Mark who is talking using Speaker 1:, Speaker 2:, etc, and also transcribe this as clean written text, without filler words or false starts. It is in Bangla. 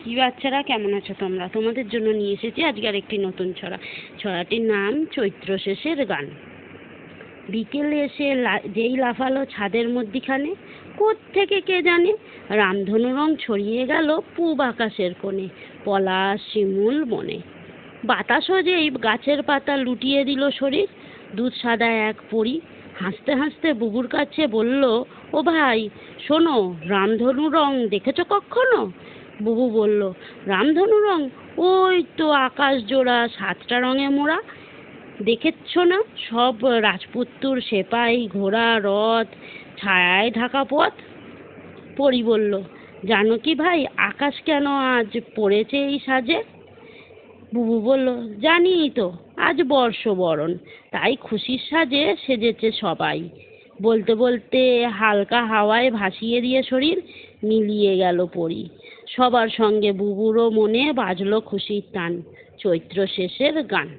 Speaker 1: কি বাচ্চারা, কেমন আছো তোমরা? তোমাদের জন্য নিয়ে এসেছি আজকের একটি নতুন ছড়া। ছড়াটির নাম চৈত্র শেষের গান। বিকেলে এসে যেই লাফালো ছাদের মধ্যিখানে, কোত্থেকে কে জানে রামধনু রং ছড়িয়ে গেল পূব আকাশের কোণে, পলাশ শিমুল বনে। বাতাসও যেই গাছের পাতা লুটিয়ে দিল শরীর, দুধ সাদা এক পরী হাসতে হাসতে বুবুর কাছে বলল, ও ভাই শোনো, রামধনু রং দেখেছো কখনো? বুবু বলল, রামধনু রং? ওই তো আকাশ জোড়া 7টা রঙে মোড়া, দেখেছ না? সব রাজপুত্তুর, সেপাই, ঘোড়া, রথ, ছায়ায় ঢাকা পথ। পরি বলল, জানো কি ভাই, আকাশ কেন আজ পড়েছে এই সাজে? বুবু বলল, জানি তো, আজ বর্ষবরণ, তাই খুশির সাজে সেজেছে সবাই। বলতে বলতে হালকা হাওয়ায় ভাসিয়ে দিয়ে শরীর মিলিয়ে গেল পরি। সবার সঙ্গে বুবুরও মনে বাজলো খুশির টান, চৈত্র শেষের গান।